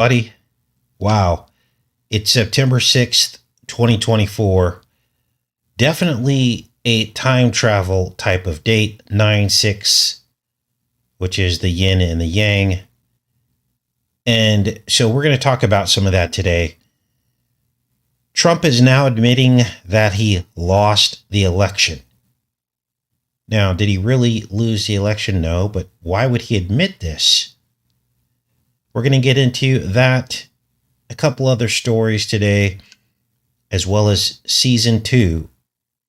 Buddy, wow. It's September 6th, 2024. Definitely a time travel type of date, 9/6, which is the yin and the yang. And so we're going to talk about some of that today. Trump is now admitting that he lost the election. Now, did he really lose the election? No, but why would he admit this? We're going to get into that, a couple other stories today, as well as season 2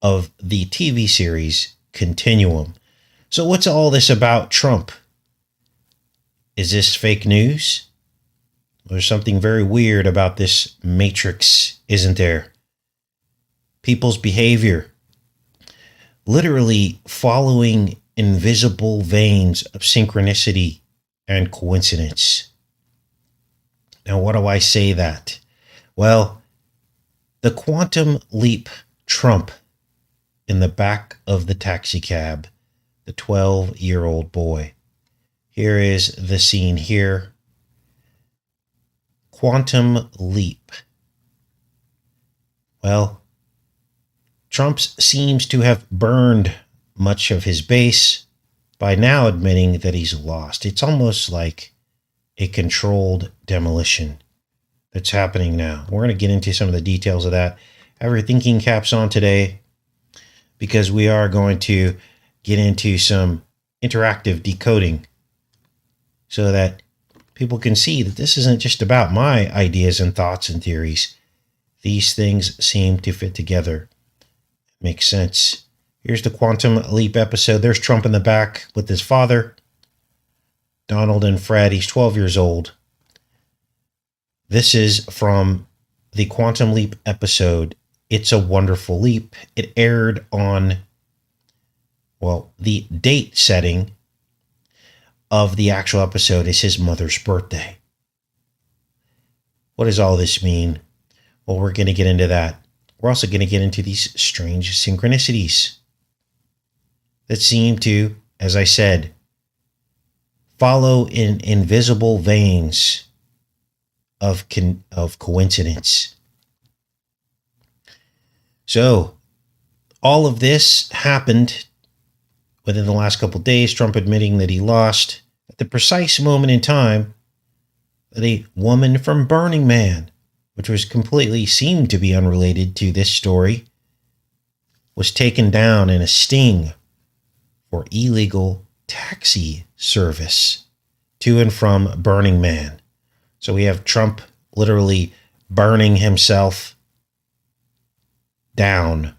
of the TV series Continuum. So what's all this about Trump? Is this fake news? There's something very weird about this matrix, isn't there? People's behavior, literally following invisible veins of synchronicity and coincidence. Now, what do I say that? Well, the quantum leap Trump in the back of the taxi cab, the 12-year-old boy. Here is the scene here. Quantum leap. Well, Trump seems to have burned much of his base by now admitting that he's lost. It's almost like a controlled demolition that's happening now. We're going to get into some of the details of that. Have your thinking caps on today, because we are going to get into some interactive decoding so that people can see that this isn't just about my ideas and thoughts and theories. These things seem to fit together. Makes sense. Here's the Quantum Leap episode. There's Trump in the back with his father, Donald and Fred. He's 12 years old. This is from the Quantum Leap episode, It's a Wonderful Leap. It aired on, the date setting of the actual episode is his mother's birthday. What does all this mean? Well, we're going to get into that. We're also going to get into these strange synchronicities that seem to, as I said, follow in invisible veins of coincidence. So, all of this happened within the last couple of days, Trump admitting that he lost at the precise moment in time that a woman from Burning Man, which was completely seemed to be unrelated to this story, was taken down in a sting for illegal taxi service to and from Burning Man. So we have Trump literally burning himself down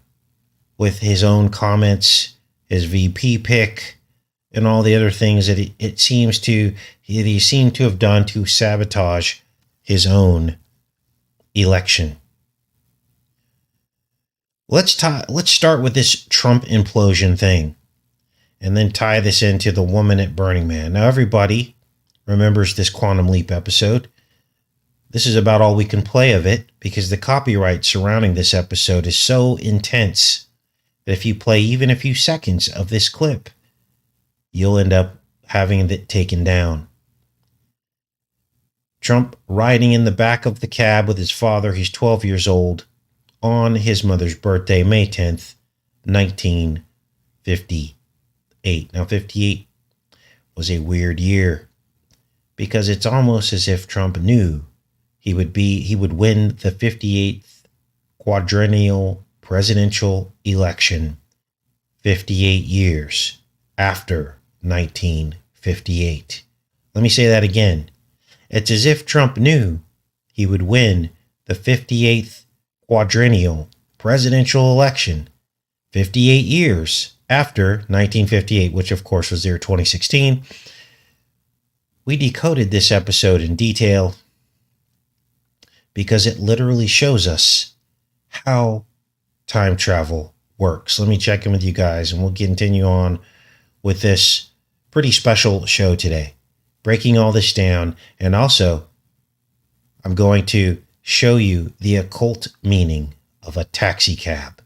with his own comments, his VP pick, and all the other things that he seemed to have done to sabotage his own election. Let's start with this Trump implosion thing, and then tie this into the woman at Burning Man. Now, everybody remembers this Quantum Leap episode. This is about all we can play of it, because the copyright surrounding this episode is so intense that if you play even a few seconds of this clip, you'll end up having it taken down. Trump riding in the back of the cab with his father. He's 12 years old on his mother's birthday, May 10th, 1958. Now, 58 was a weird year, because it's almost as if Trump knew he would win the 58th quadrennial presidential election 58 years after 1958. Let me say that again. It's as if Trump knew he would win the 58th quadrennial presidential election 58 years after 1958, which of course was the year 2016. We decoded this episode in detail because it literally shows us how time travel works. Let me check in with you guys, and we'll continue on with this pretty special show today, breaking all this down. And also, I'm going to show you the occult meaning of a taxi cab.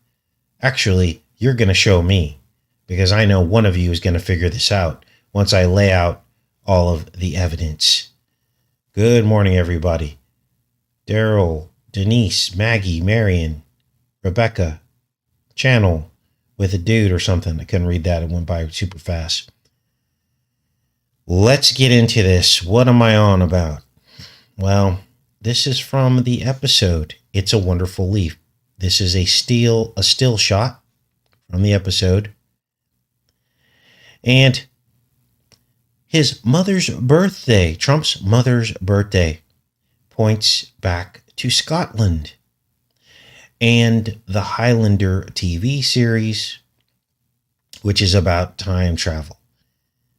Actually, you're going to show me, because I know one of you is going to figure this out once I lay out all of the evidence. Good morning, everybody. Daryl, Denise, Maggie, Marion, Rebecca, Channel with a dude or something. I couldn't read that. It went by super fast. Let's get into this. What am I on about? Well, this is from the episode It's a Wonderful Leaf. This is a still shot from the episode. And his mother's birthday, Trump's mother's birthday, points back to Scotland and the Highlander TV series, which is about time travel.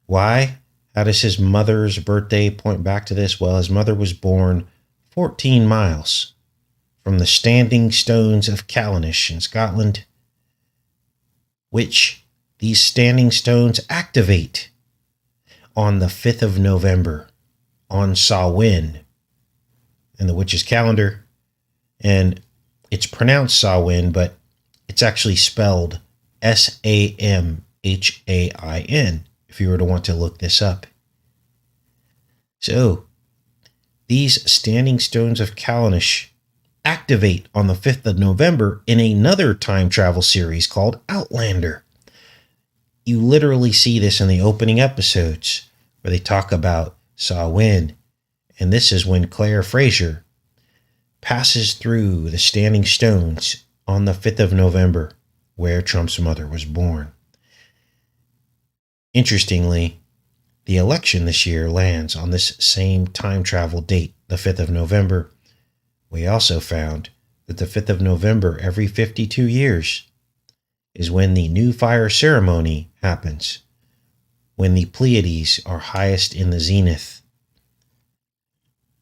Why? How does his mother's birthday point back to this? Well, his mother was born 14 miles from the Standing Stones of Callanish in Scotland, which these standing stones activate on the 5th of November on Samhain in the witch's calendar. And it's pronounced Samhain, but it's actually spelled Samhain, if you were to want to look this up. So, these standing stones of Callanish activate on the 5th of November in another time travel series called Outlander. You literally see this in the opening episodes where they talk about Samhain, and this is when Claire Fraser passes through the standing stones on the 5th of November, where Trump's mother was born. Interestingly, the election this year lands on this same time travel date, the 5th of November. We also found that the 5th of November every 52 years is when the New Fire ceremony happens, when the Pleiades are highest in the zenith.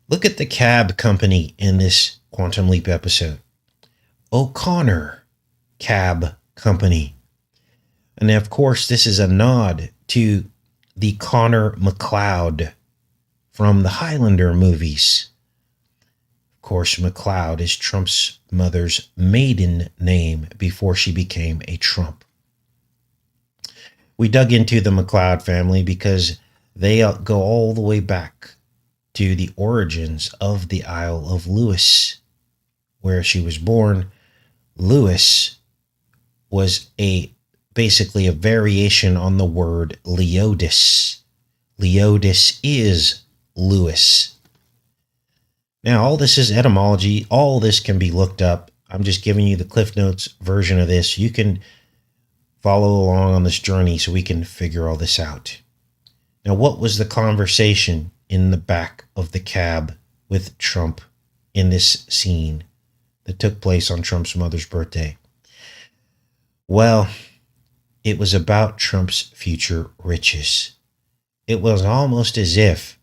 Look at the cab company in this Quantum Leap episode. O'Connor Cab Company. And of course, this is a nod to the Connor MacLeod from the Highlander movies. Of course, MacLeod is Trump's mother's maiden name before she became a Trump. We dug into the MacLeod family because they go all the way back to the origins of the Isle of Lewis, where she was born. Lewis was basically a variation on the word Leodis. Leodis is Lewis. Now, all this is etymology. All this can be looked up. I'm just giving you the Cliff Notes version of this. You can follow along on this journey so we can figure all this out. Now, what was the conversation in the back of the cab with Trump in this scene that took place on Trump's mother's birthday? Well, it was about Trump's future riches. It was almost as if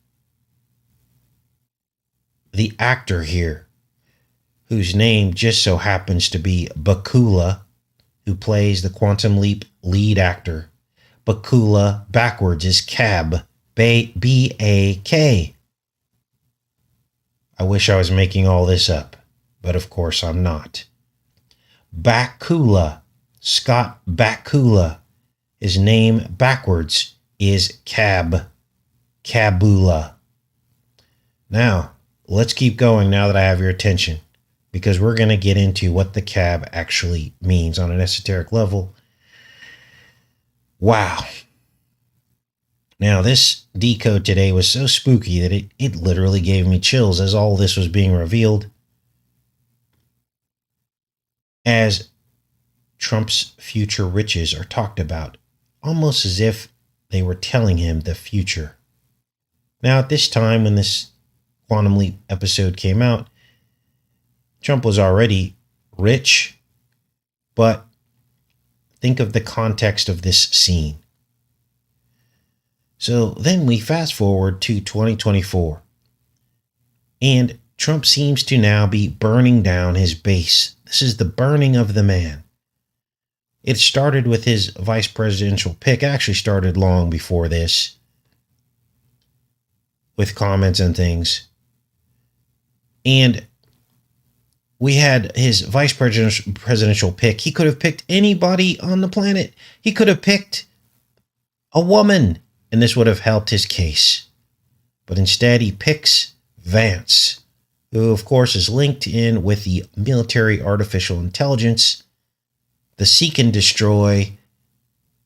the actor here, whose name just so happens to be Bakula, who plays the Quantum Leap lead actor. Bakula backwards is Cab, B-A-K. I wish I was making all this up, but of course I'm not. Bakula, Scott Bakula, his name backwards is Cab, Kabula. Now, let's keep going now that I have your attention, because we're going to get into what the cab actually means on an esoteric level. Wow. Now, this decode today was so spooky that it literally gave me chills as all this was being revealed. As Trump's future riches are talked about, almost as if they were telling him the future. Now, at this time, when this Quantum Leap episode came out, Trump was already rich, but think of the context of this scene. So then we fast forward to 2024, and Trump seems to now be burning down his base. This is the burning of the man. It started with his vice presidential pick. It actually started long before this, with comments and things. And we had his vice presidential pick. He could have picked anybody on the planet. He could have picked a woman, and this would have helped his case. But instead, he picks Vance, who, of course, is linked in with the military artificial intelligence, the seek and destroy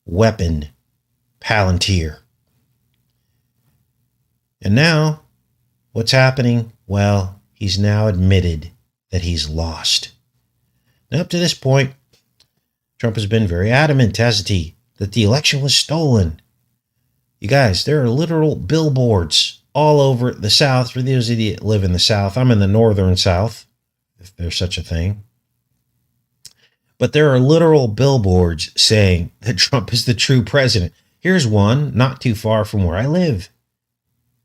weapon Palantir. And now, what's happening? Well, he's now admitted that he's lost. Now, up to this point, Trump has been very adamant, hasn't he, that the election was stolen. You guys, there are literal billboards all over the South. For those of you that live in the South, I'm in the northern South, if there's such a thing. But there are literal billboards saying that Trump is the true president. Here's one not too far from where I live.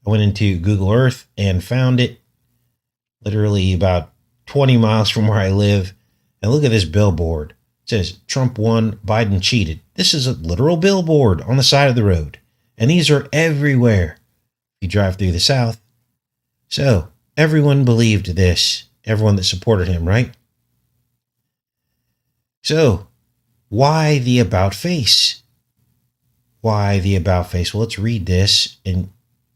I went into Google Earth and found it literally about 20 miles from where I live. And look at this billboard. It says, Trump won, Biden cheated. This is a literal billboard on the side of the road. And these are everywhere if you drive through the South. So everyone believed this. Everyone that supported him, right? So why the about face? Why the about face? Well, let's read this and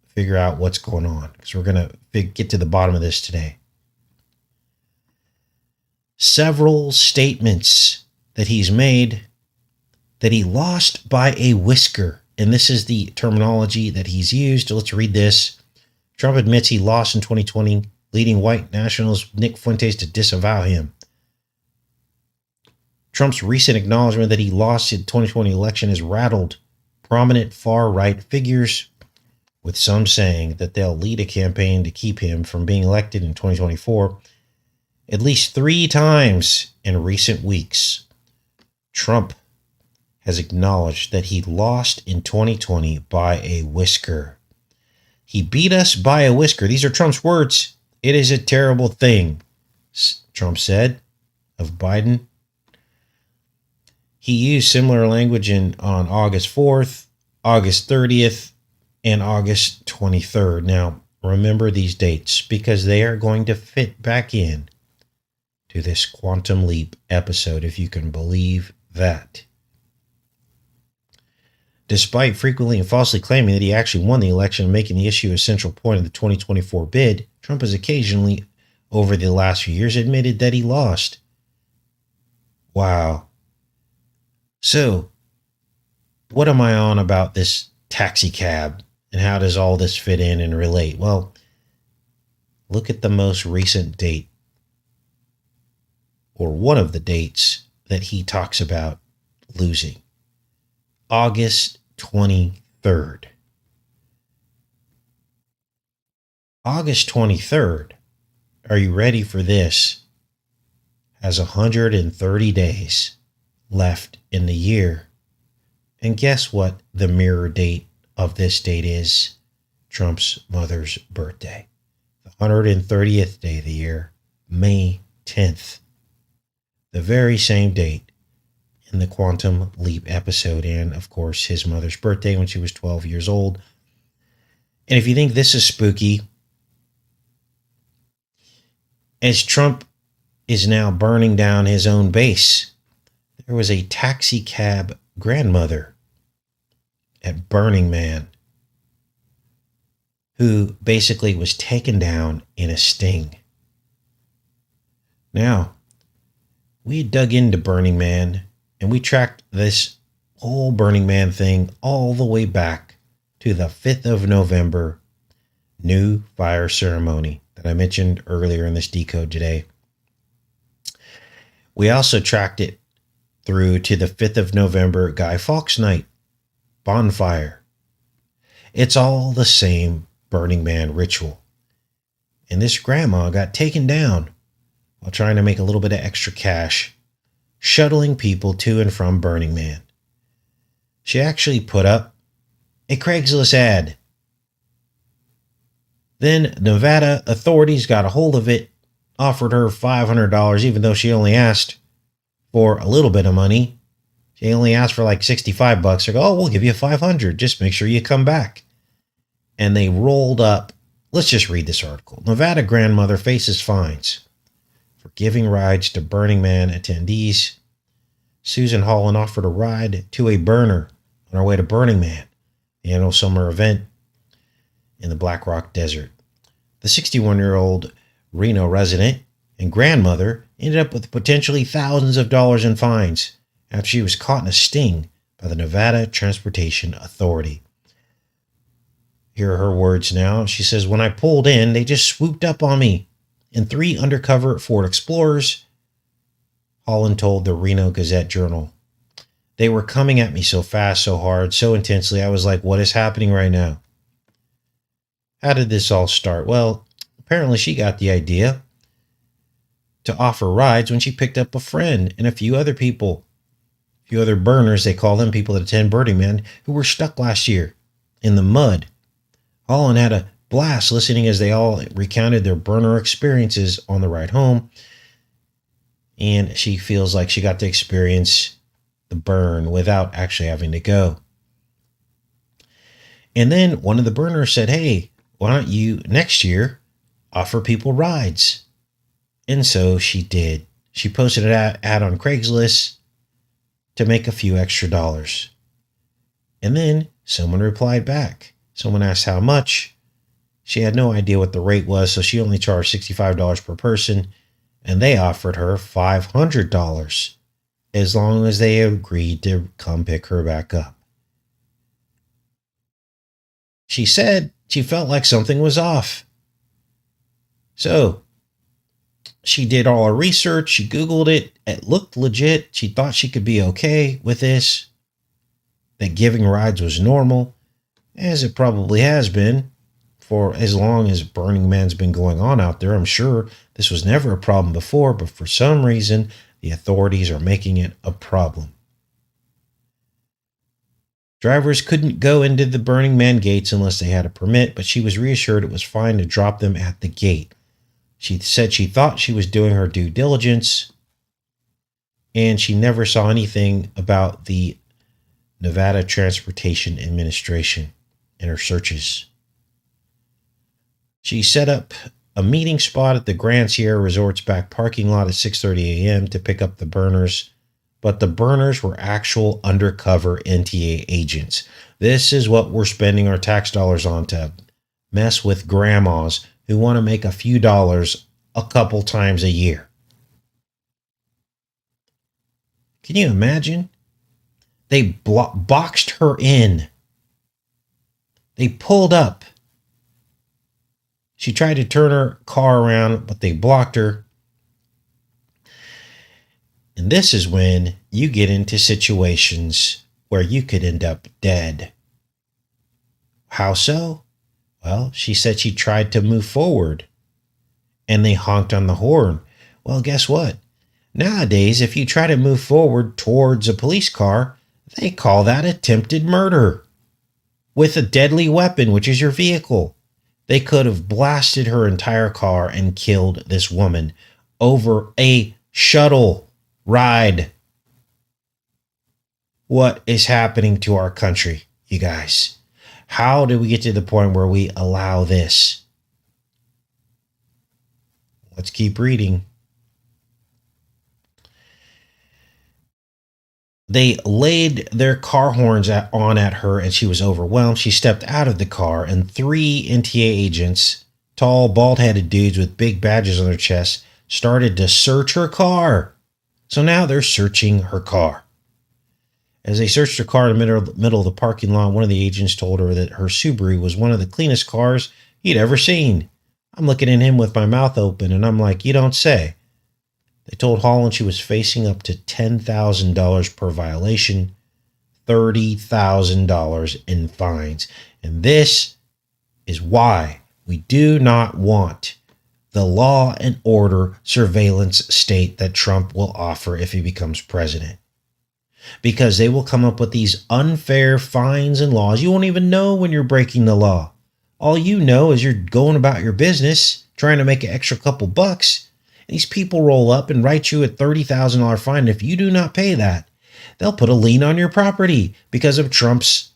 figure out what's going on, because we're going to get to the bottom of this today. Several statements that he's made that he lost by a whisker. And this is the terminology that he's used. Let's read this. Trump admits he lost in 2020, leading white nationalist Nick Fuentes to disavow him. Trump's recent acknowledgement that he lost in 2020 election has rattled prominent far-right figures, with some saying that they'll lead a campaign to keep him from being elected in 2024 at least 3 times in recent weeks. Trump has acknowledged that he lost in 2020 by a whisker. He beat us by a whisker. These are Trump's words. It is a terrible thing, Trump said of Biden. He used similar language on August 4th, August 30th, and August 23rd. Now, remember these dates because they are going to fit back in to this Quantum Leap episode, if you can believe that. Despite frequently and falsely claiming that he actually won the election and making the issue a central point of the 2024 bid, Trump has occasionally, over the last few years, admitted that he lost. Wow. So, what am I on about this taxi cab, and how does all this fit in and relate? Well, look at the most recent date, or one of the dates that he talks about losing. August 23rd. August 23rd, are you ready for this? Has 130 days left in the year. And guess what the mirror date of this date is? Trump's mother's birthday. The 130th day of the year, May 10th. The very same date in the Quantum Leap episode, and of course his mother's birthday when she was 12 years old. And if you think this is spooky, as Trump is now burning down his own base, there was a taxi cab grandmother at Burning Man who basically was taken down in a sting. Now, we dug into Burning Man and we tracked this whole Burning Man thing all the way back to the 5th of November new fire ceremony that I mentioned earlier in this decode today. We also tracked it through to the 5th of November Guy Fawkes night bonfire. It's all the same Burning Man ritual. And this grandma got taken down while trying to make a little bit of extra cash, shuttling people to and from Burning Man. She actually put up a Craigslist ad. Then Nevada authorities got a hold of it, offered her $500, even though she only asked for a little bit of money. She only asked for like $65. They go, oh, we'll give you $500. Just make sure you come back. And they rolled up. Let's just read this article. Nevada grandmother faces fines for giving rides to Burning Man attendees. Susan Holland offered a ride to a burner on her way to Burning Man, the annual summer event in the Black Rock Desert. The 61-year-old Reno resident and grandmother ended up with potentially thousands of dollars in fines after she was caught in a sting by the Nevada Transportation Authority. Here are her words now. She says, "When I pulled in, they just swooped up on me in 3 undercover Ford Explorers," Holland told the Reno Gazette-Journal. "They were coming at me so fast, so hard, so intensely. I was like, what is happening right now?" How did this all start? Well, apparently she got the idea to offer rides when she picked up a friend and a few other people, a few other burners, they call them, people that attend Burning Man, who were stuck last year in the mud. Holland had a blast listening as they all recounted their burner experiences on the ride home, and she feels like she got to experience the burn without actually having to go. And then one of the burners said, "Hey, why don't you next year offer people rides?" And so she did. She posted an ad on Craigslist to make a few extra dollars. And then someone replied back. Someone asked how much. She had no idea what the rate was, so she only charged $65 per person, and they offered her $500 as long as they agreed to come pick her back up. She said she felt like something was off. So she did all her research. She Googled it. It looked legit. She thought she could be okay with this, that giving rides was normal, as it probably has been for as long as Burning Man's been going on out there. I'm sure this was never a problem before, but for some reason, the authorities are making it a problem. Drivers couldn't go into the Burning Man gates unless they had a permit, but she was reassured it was fine to drop them at the gate. She said she thought she was doing her due diligence, and she never saw anything about the Nevada Transportation Administration in her searches. She set up a meeting spot at the Grand Sierra Resort's back parking lot at 6:30 a.m. to pick up the burners, but the burners were actual undercover NTA agents. This is what we're spending our tax dollars on, to mess with grandmas who want to make a few dollars a couple times a year. Can you imagine? They boxed her in. They pulled up. She tried to turn her car around, but they blocked her. And this is when you get into situations where you could end up dead. How so? Well, she said she tried to move forward, and they honked on the horn. Well, guess what? Nowadays, if you try to move forward towards a police car, they call that attempted murder with a deadly weapon, which is your vehicle. They could have blasted her entire car and killed this woman over a shuttle ride. What is happening to our country, you guys? How did we get to the point where we allow this? Let's keep reading. They laid their car horns on at her, and she was overwhelmed. She stepped out of the car, and 3 NTA agents, tall, bald-headed dudes with big badges on their chests, started to search her car. So now they're searching her car. As they searched her car in the middle of the parking lot, one of the agents told her that her Subaru was one of the cleanest cars he'd ever seen. I'm looking at him with my mouth open, and I'm like, you don't say. They told Holland she was facing up to $10,000 per violation, $30,000 in fines. And this is why we do not want the law and order surveillance state that Trump will offer if he becomes president. Because they will come up with these unfair fines and laws. You won't even know when you're breaking the law. All you know is you're going about your business, trying to make an extra couple bucks. These people roll up and write you a $30,000 fine. And if you do not pay that, they'll put a lien on your property because of Trump's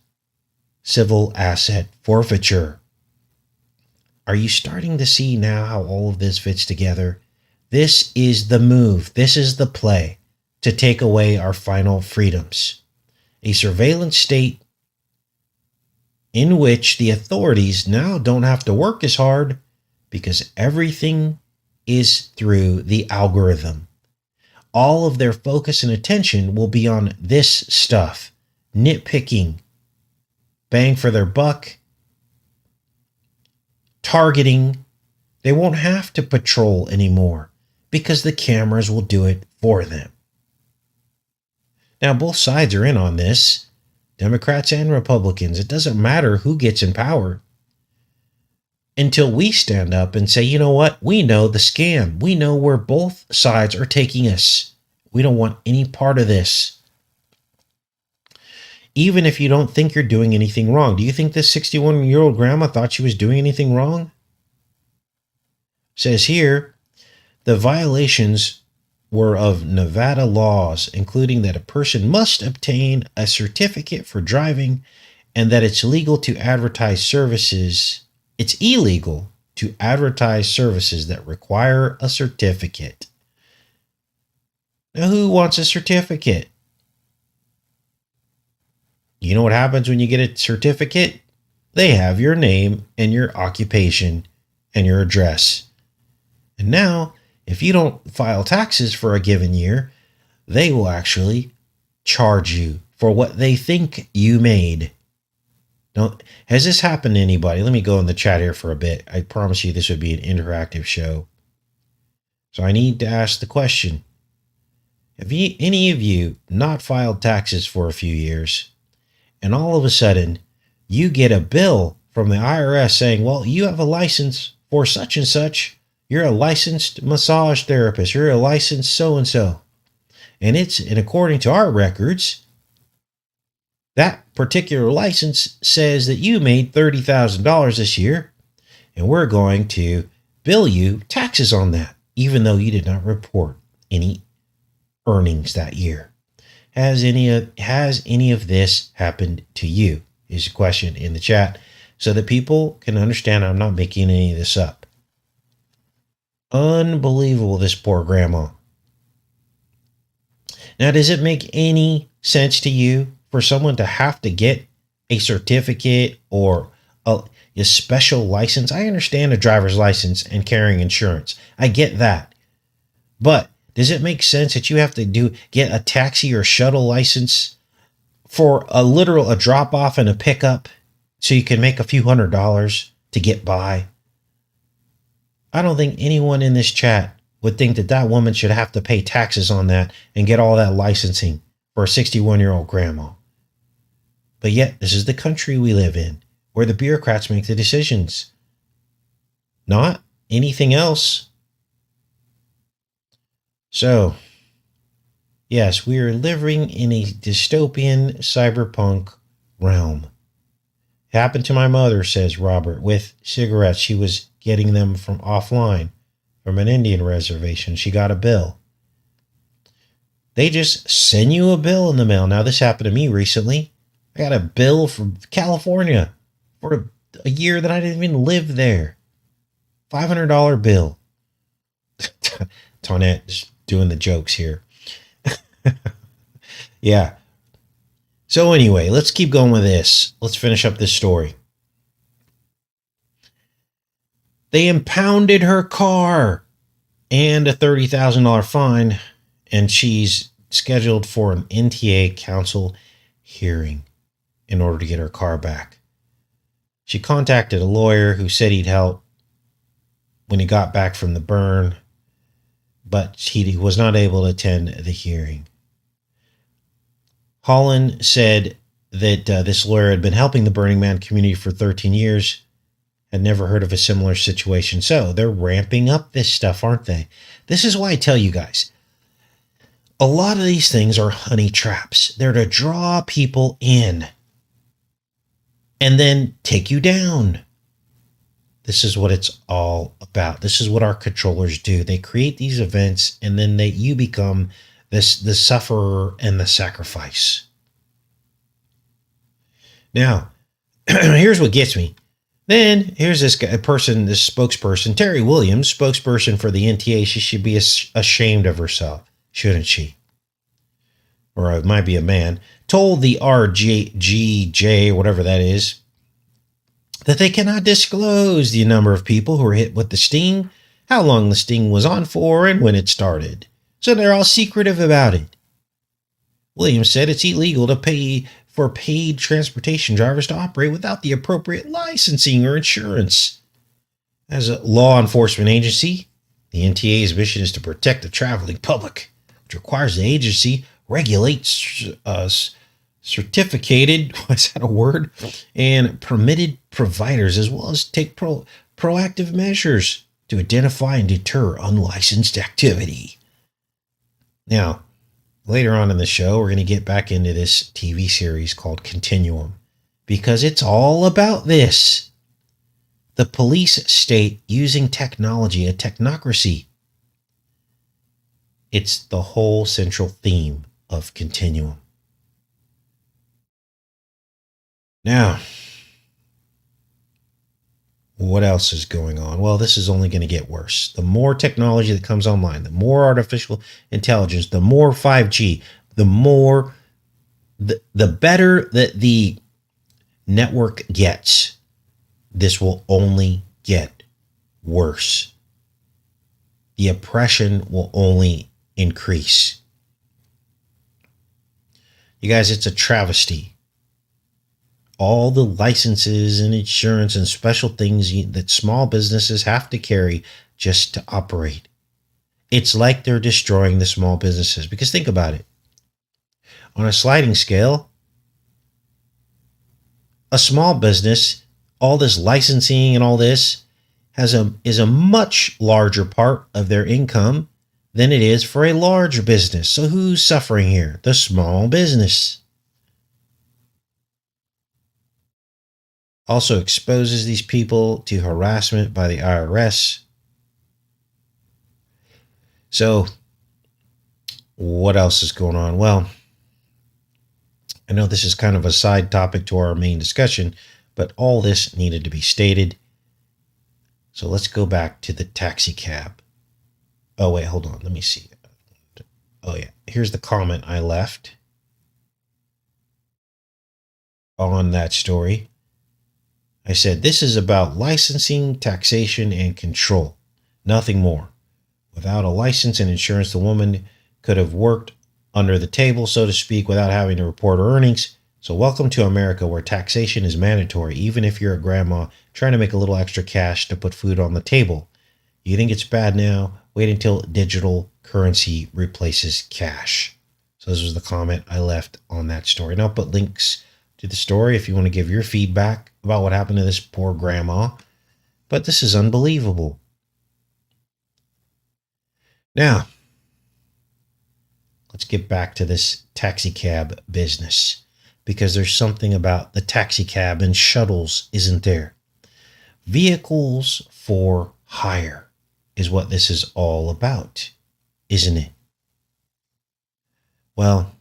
civil asset forfeiture. Are you starting to see now how all of this fits together? This is the move. This is the play to take away our final freedoms. A surveillance state in which the authorities now don't have to work as hard because everything is through the algorithm. All of their focus and attention will be on this stuff, nitpicking, bang for their buck, targeting. They won't have to patrol anymore because the cameras will do it for them. Now, both sides are in on this, Democrats and Republicans. It doesn't matter who gets in power until we stand up and say, you know what? We know the scam. We know where both sides are taking us. We don't want any part of this. Even if you don't think you're doing anything wrong. Do you think this 61-year-old grandma thought she was doing anything wrong? Says here, the violations were of Nevada laws, including that a person must obtain a certificate for driving and that it's legal to advertise services. It's illegal to advertise services that require a certificate. Now, who wants a certificate? You know what happens when you get a certificate? They have your name and your occupation and your address. And now, if you don't file taxes for a given year, they will actually charge you for what they think you made. Now, has this happened to anybody? Let me go in the chat here for a bit. I promise you this would be an interactive show. So I need to ask the question. Have any of you not filed taxes for a few years, and all of a sudden you get a bill from the IRS saying, well, you have a license for such and such. You're a licensed massage therapist. You're a licensed so-and-so. And according to our records, that particular license says that you made $30,000 this year, and we're going to bill you taxes on that, even though you did not report any earnings that year. Has any of this happened to you? Is a question in the chat so that people can understand I'm not making any of this up. Unbelievable, this poor grandma. Now, does it make any sense to you for someone to have to get a certificate or a special license? I understand a driver's license and carrying insurance. I get that. But does it make sense that you have to get a taxi or shuttle license for a drop off and a pickup so you can make a few $100s to get by? I don't think anyone in this chat would think that woman should have to pay taxes on that and get all that licensing for a 61-year-old grandma. But yet, this is the country we live in, where the bureaucrats make the decisions. Not anything else. So, yes, we are living in a dystopian cyberpunk realm. It happened to my mother, says Robert, with cigarettes. She was getting them from offline, from an Indian reservation. She got a bill. They just send you a bill in the mail. Now, this happened to me recently. I got a bill from California for a year that I didn't even live there. $500 bill. Tonette just doing the jokes here. Yeah. So anyway, let's keep going with this. Let's finish up this story. They impounded her car and a $30,000 fine, and she's scheduled for an NTA council hearing in order to get her car back. She contacted a lawyer who said he'd help when he got back from the burn, but he was not able to attend the hearing. Holland said that this lawyer had been helping the Burning Man community for 13 years, had never heard of a similar situation. So they're ramping up this stuff, aren't they? This is why I tell you guys, a lot of these things are honey traps. They're to draw people in and then take you down. This is what it's all about. This is what our controllers do. They create these events, and then you become the sufferer and the sacrifice. Now, here's what gets me. Then here's this spokesperson, Terry Williams, spokesperson for the NTA. She should be ashamed of herself, shouldn't she? Or it might be a man. Told the RGJ, whatever that is, that they cannot disclose the number of people who were hit with the sting, how long the sting was on for, and when it started. So they're all secretive about it. Williams said it's illegal to pay for paid transportation drivers to operate without the appropriate licensing or insurance. As a law enforcement agency, the NTA's mission is to protect the traveling public, which requires the agency regulate certificated, what's that a word, and permitted providers, as well as take proactive measures to identify and deter unlicensed activity. Now, later on in the show, we're going to get back into this TV series called Continuum, because it's all about this. The police state using technology, a technocracy. It's the whole central theme of Continuum. Now, what else is going on? Well, this is only going to get worse. The more technology that comes online, the more artificial intelligence, the more 5G, the better that the network gets, this will only get worse. The oppression will only increase. You guys, it's a travesty. All the licenses and insurance and special things that small businesses have to carry just to operate. It's like they're destroying the small businesses. Because think about it. On a sliding scale, a small business, all this licensing and all this is a much larger part of their income than it is for a large business. So who's suffering here? The small business. Also exposes these people to harassment by the IRS. So what else is going on? Well, I know this is kind of a side topic to our main discussion, but all this needed to be stated. So let's go back to the taxi cab. Oh, wait, hold on. Let me see. Oh, yeah. Here's the comment I left on that story. I said, this is about licensing, taxation, and control. Nothing more. Without a license and insurance, the woman could have worked under the table, so to speak, without having to report her earnings. So welcome to America, where taxation is mandatory, even if you're a grandma trying to make a little extra cash to put food on the table. You think it's bad now? Wait until digital currency replaces cash. So this was the comment I left on that story. And I'll put links to the story if you want to give your feedback about what happened to this poor grandma. But this is unbelievable. Now, let's get back to this taxi cab business, because there's something about the taxi cab and shuttles, isn't there? Vehicles for hire is what this is all about, isn't it? Well,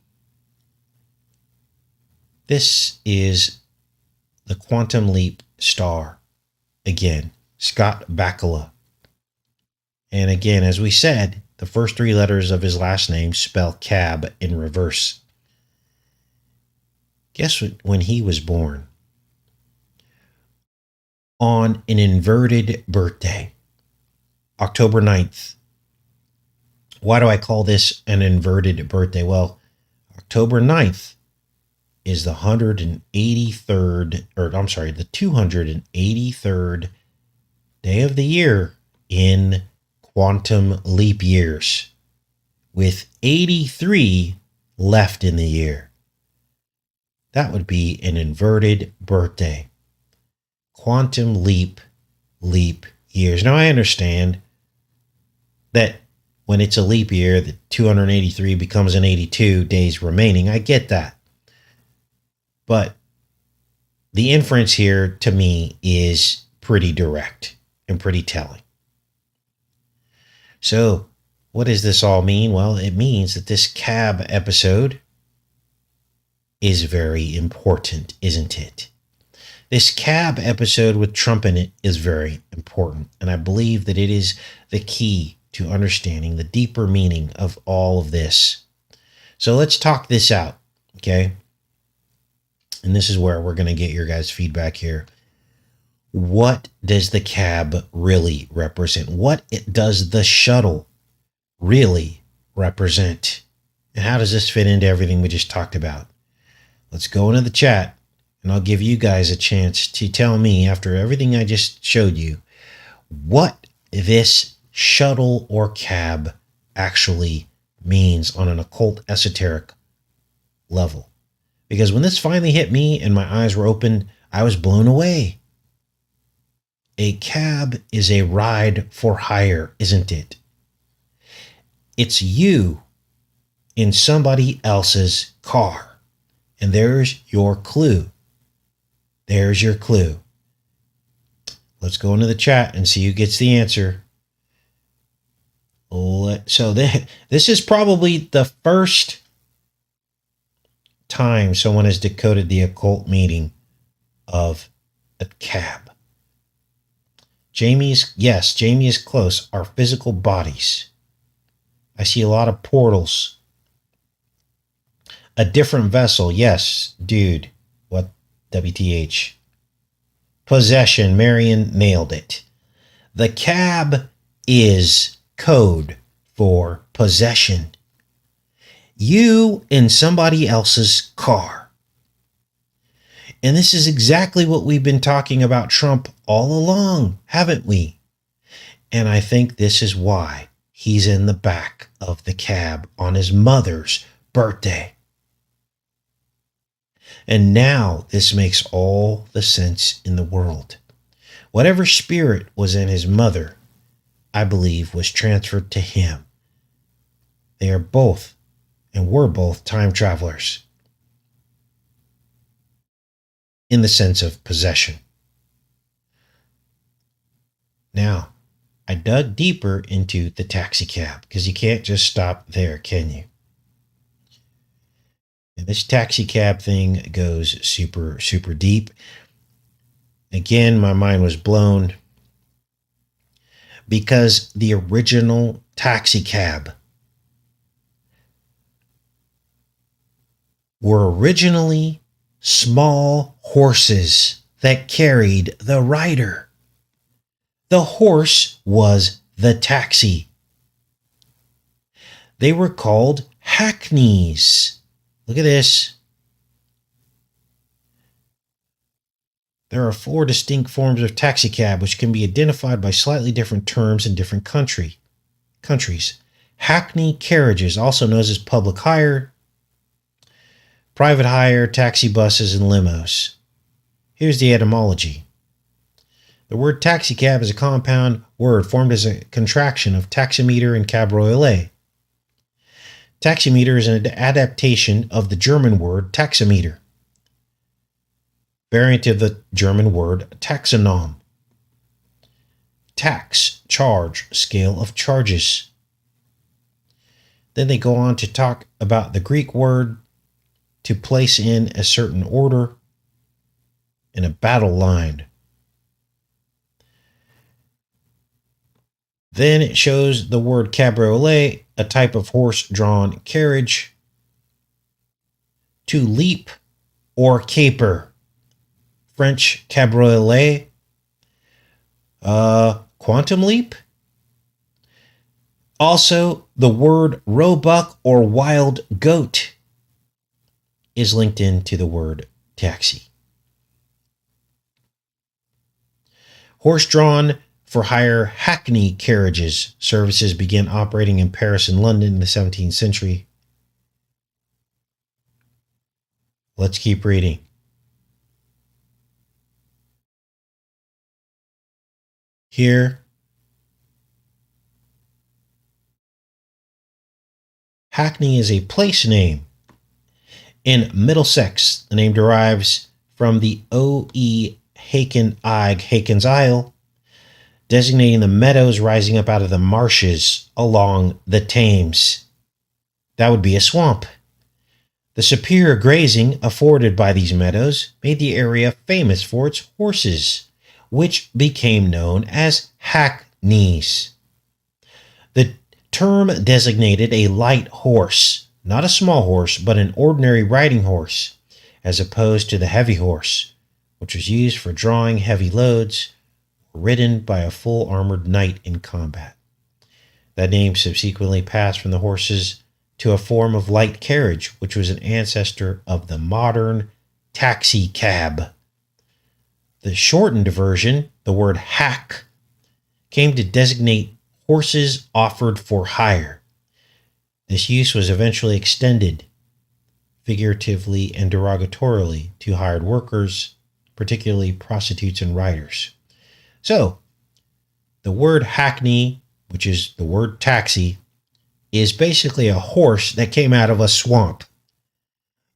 this is the Quantum Leap star again, Scott Bakula. And again, as we said, the first three letters of his last name spell cab in reverse. Guess what? When he was born? On an inverted birthday, October 9th. Why do I call this an inverted birthday? Well, October 9th is the 283rd day of the year in quantum leap years, with 83 left in the year. That would be an inverted birthday. Quantum leap years. Now I understand that when it's a leap year, the 283 becomes an 82 days remaining. I get that. But the inference here to me is pretty direct and pretty telling. So what does this all mean? Well, it means that this cab episode is very important, isn't it? This cab episode with Trump in it is very important. And I believe that it is the key to understanding the deeper meaning of all of this. So let's talk this out, okay? And this is where we're going to get your guys' feedback here. What does the cab really represent? What does the shuttle really represent? And how does this fit into everything we just talked about? Let's go into the chat, and I'll give you guys a chance to tell me, after everything I just showed you, what this shuttle or cab actually means on an occult esoteric level. Because when this finally hit me and my eyes were open, I was blown away. A cab is a ride for hire, isn't it? It's you in somebody else's car. And there's your clue. There's your clue. Let's go into the chat and see who gets the answer. So this is probably the first time someone has decoded the occult meaning of a cab. Jamie is close. Our physical bodies. I see a lot of portals. A different vessel. Yes, dude. What? WTH. Possession. Marion nailed it. The cab is code for possession. You in somebody else's car. And this is exactly what we've been talking about Trump all along, haven't we? And I think this is why he's in the back of the cab on his mother's birthday. And now this makes all the sense in the world. Whatever spirit was in his mother, I believe, was transferred to him. They are both, and were both, time travelers in the sense of possession. Now, I dug deeper into the taxi cab because you can't just stop there, can you? And this taxi cab thing goes super, super deep. Again, my mind was blown because the original taxi cab were originally small horses that carried the rider. The horse was the taxi. They were called hackneys. Look at this. There are 4 distinct forms of taxicab which can be identified by slightly different terms in different countries. Hackney carriages, also known as public hire, private hire, taxi buses, and limos. Here's the etymology. The word taxicab is a compound word formed as a contraction of taximeter and cabriolet. Taximeter is an adaptation of the German word taximeter, variant of the German word taxonom. Tax, charge, scale of charges. Then they go on to talk about the Greek word to place in a certain order in a battle line. Then it shows the word cabriolet, a type of horse-drawn carriage, to leap or caper. French cabriolet, quantum leap. Also, the word roebuck or wild goat is linked into the word taxi. Horse-drawn for hire hackney carriages services began operating in Paris and London in the 17th century. Let's keep reading. Here, Hackney is a place name. In Middlesex, the name derives from the O.E. Haken Ig, Haken's Isle, designating the meadows rising up out of the marshes along the Thames. That would be a swamp. The superior grazing afforded by these meadows made the area famous for its horses, which became known as hackneys. The term designated a light horse, not a small horse, but an ordinary riding horse, as opposed to the heavy horse, which was used for drawing heavy loads, were ridden by a full armored knight in combat. That name subsequently passed from the horses to a form of light carriage, which was an ancestor of the modern taxi cab. The shortened version, the word hack, came to designate horses offered for hire. This use was eventually extended, figuratively and derogatorily, to hired workers, particularly prostitutes and riders. So, the word hackney, which is the word taxi, is basically a horse that came out of a swamp.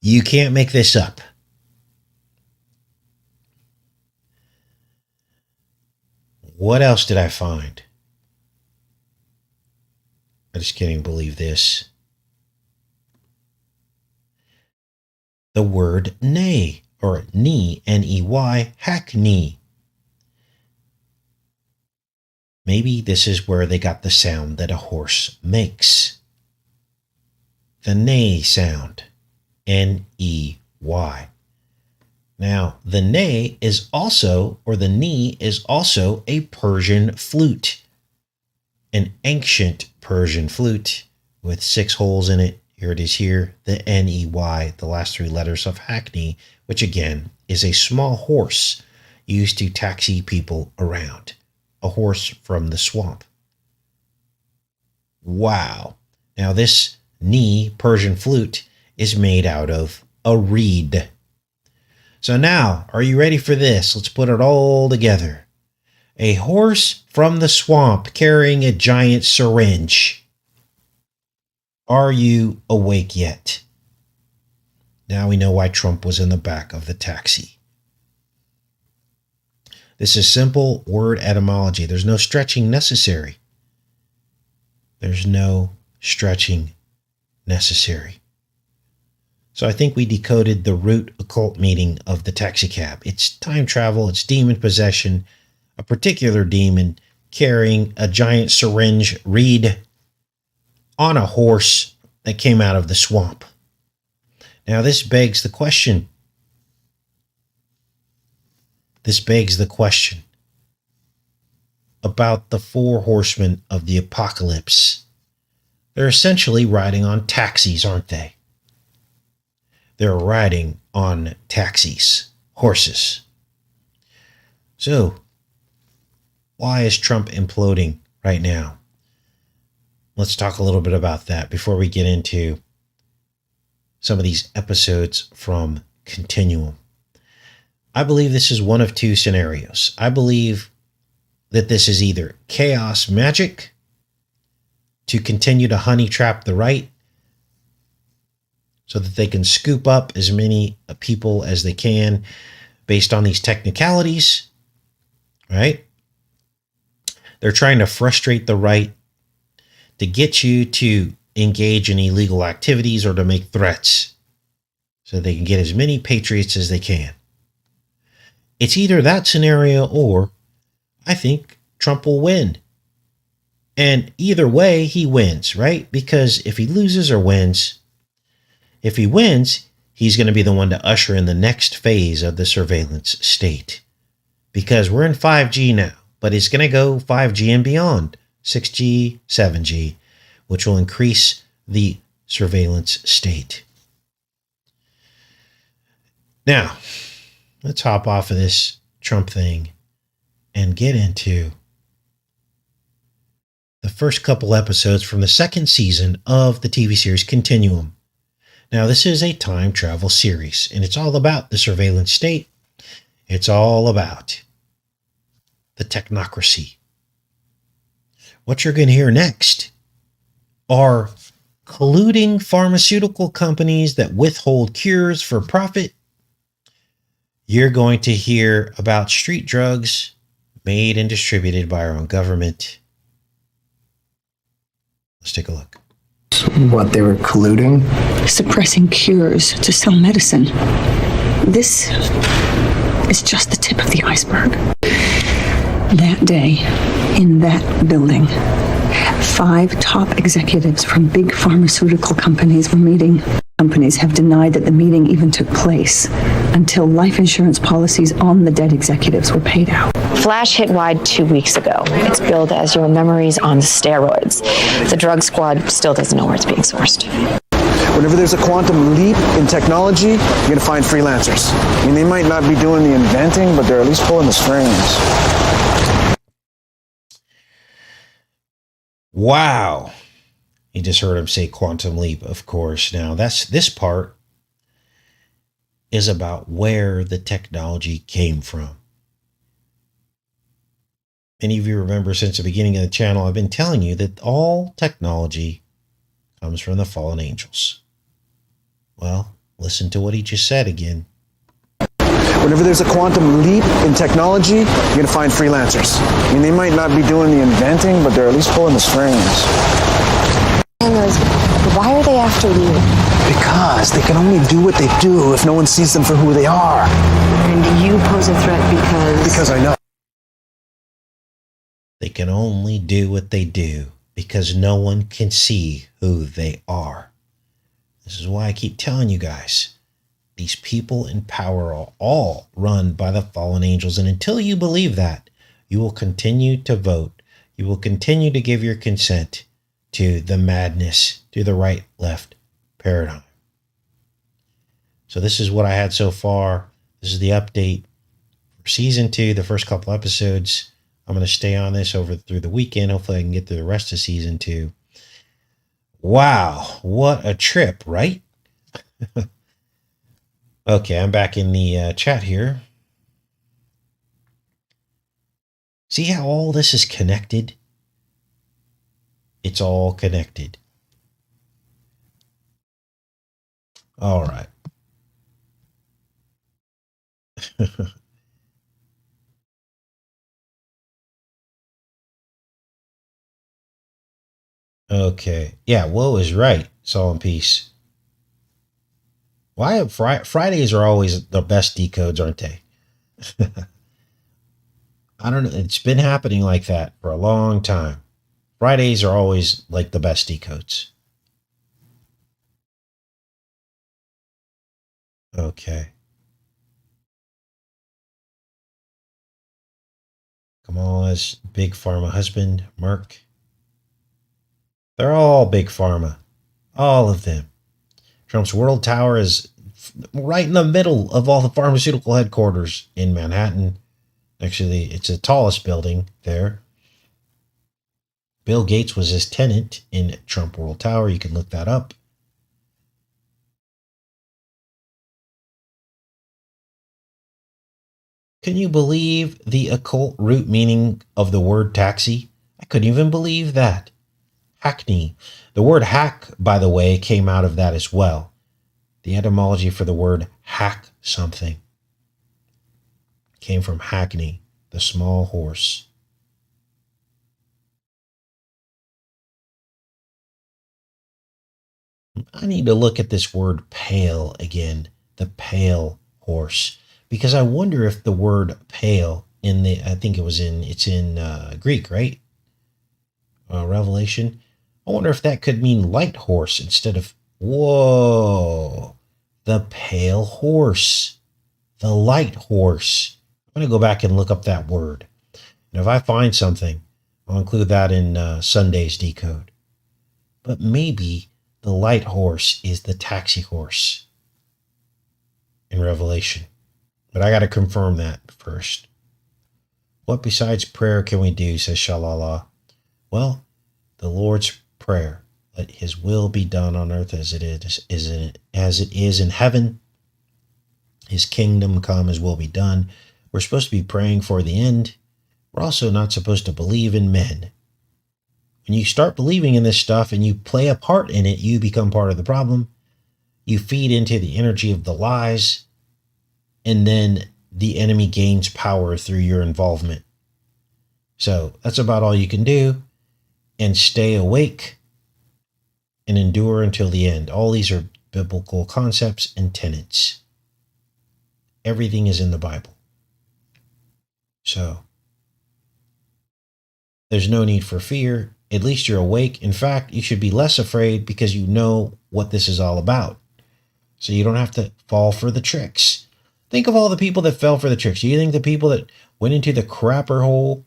You can't make this up. What else did I find? I just can't even believe this. The word neigh, or knee, N-E-Y, hackney. Maybe this is where they got the sound that a horse makes. The neigh sound, N-E-Y. Now, the neigh is also, or the knee is also a Persian flute. An ancient Persian flute with 6 holes in it. Here it is here, the N-E-Y, the last 3 letters of hackney, which again is a small horse used to taxi people around. A horse from the swamp. Wow. Now this knee Persian flute is made out of a reed. So now, are you ready for this? Let's put it all together. A horse from the swamp carrying a giant syringe. Are you awake yet? Now we know why Trump was in the back of the taxi. This is simple word etymology. There's no stretching necessary. There's no stretching necessary. So I think we decoded the root occult meaning of the taxicab. It's time travel, it's demon possession, a particular demon carrying a giant syringe reed on a horse that came out of the swamp. Now this begs the question. About the 4 horsemen of the apocalypse. They're essentially riding on taxis, aren't they? They're riding on taxis, horses. So, why is Trump imploding right now? Let's talk a little bit about that before we get into some of these episodes from Continuum. I believe this is one of 2 scenarios. I believe that this is either chaos magic to continue to honey trap the right so that they can scoop up as many people as they can based on these technicalities, right? They're trying to frustrate the right to get you to engage in illegal activities or to make threats so they can get as many patriots as they can. It's either that scenario or I think Trump will win. And either way, he wins, right? Because if he loses or wins, if he wins, he's going to be the one to usher in the next phase of the surveillance state. Because we're in 5G now, but it's going to go 5G and beyond, 6G, 7G, which will increase the surveillance state. Now, let's hop off of this Trump thing and get into the first couple episodes from the 2nd season of the TV series Continuum. Now, this is a time travel series, and it's all about the surveillance state. It's all about the technocracy. What you're going to hear next are colluding pharmaceutical companies that withhold cures for profit. You're going to hear about street drugs made and distributed by our own government. Let's take a look. What, they were colluding? Suppressing cures to sell medicine. This is just the tip of the iceberg. That day, in that building, 5 top executives from big pharmaceutical companies were meeting. Companies have denied that the meeting even took place. until life insurance policies on the dead executives were paid out. Flash hit wide 2 weeks ago. It's billed as your memories on steroids. The drug squad still doesn't know where it's being sourced. Whenever there's a quantum leap in technology, you're going to find freelancers. I mean, they might not be doing the inventing, but they're at least pulling the strings. Wow. You just heard him say quantum leap, of course. Now, this part is about where the technology came from. Many of you remember since the beginning of the channel, I've been telling you that all technology comes from the fallen angels. Well, listen to what he just said again. Whenever there's a quantum leap in technology, you're going to find freelancers. I mean, they might not be doing the inventing, but they're at least pulling the strings. Why are they after you? Because they can only do what they do if no one sees them for who they are. And you pose a threat Because I know. They can only do what they do because no one can see who they are. This is why I keep telling you guys, these people in power are all run by the fallen angels. And until you believe that, you will continue to vote. You will continue to give your consent to the madness, to the right-left paradigm. So this is what I had so far. This is the update for season 2, the first couple episodes. I'm going to stay on this through the weekend. Hopefully I can get through the rest of season 2. Wow, what a trip, right? Okay, I'm back in the chat here. See how all this is connected? It's all connected. All right. Okay. Yeah, Woe is right. Saul in peace. Why Fridays are always the best decodes, aren't they? I don't know. It's been happening like that for a long time. Fridays are always like the best decodes. Okay. Kamala's Big Pharma husband, Merck. They're all Big Pharma. All of them. Trump's World Tower is right in the middle of all the pharmaceutical headquarters in Manhattan. Actually, it's the tallest building there. Bill Gates was his tenant in Trump World Tower. You can look that up. Can you believe the occult root meaning of the word taxi? I couldn't even believe that. Hackney. The word hack, by the way, came out of that as well. The etymology for the word hack something came from Hackney, the small horse. I need to look at this word pale again, the pale horse, because I wonder if the word pale I think it's in Greek, right? Revelation. I wonder if that could mean light horse instead of, whoa, the pale horse, the light horse. I'm going to go back and look up that word. And if I find something, I'll include that in Sunday's decode. But maybe the light horse is the taxi horse in Revelation. But I got to confirm that first. What besides prayer can we do, says Shalala? Well, the Lord's Prayer. Let his will be done on earth as it is in heaven. His kingdom come, his will be done. We're supposed to be praying for the end. We're also not supposed to believe in men. When you start believing in this stuff and you play a part in it, you become part of the problem. You feed into the energy of the lies, and then the enemy gains power through your involvement. So that's about all you can do. And stay awake and endure until the end. All these are biblical concepts and tenets. Everything is in the Bible. So there's no need for fear. At least you're awake. In fact, you should be less afraid because you know what this is all about. So you don't have to fall for the tricks. Think of all the people that fell for the tricks. Do you think the people that went into the crapper hole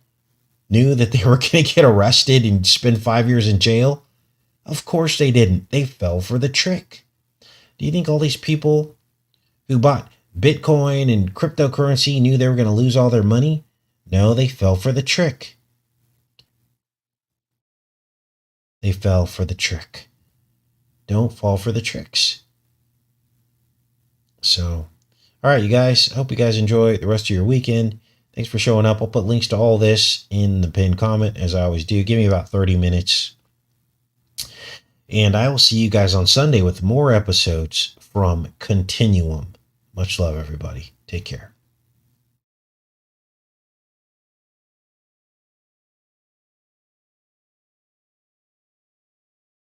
knew that they were going to get arrested and spend 5 years in jail? Of course they didn't. They fell for the trick. Do you think all these people who bought Bitcoin and cryptocurrency knew they were going to lose all their money? No, they fell for the trick. They fell for the trick. Don't fall for the tricks. So, all right, you guys. I hope you guys enjoy the rest of your weekend. Thanks for showing up. I'll put links to all this in the pinned comment, as I always do. Give me about 30 minutes. And I will see you guys on Sunday with more episodes from Continuum. Much love, everybody. Take care.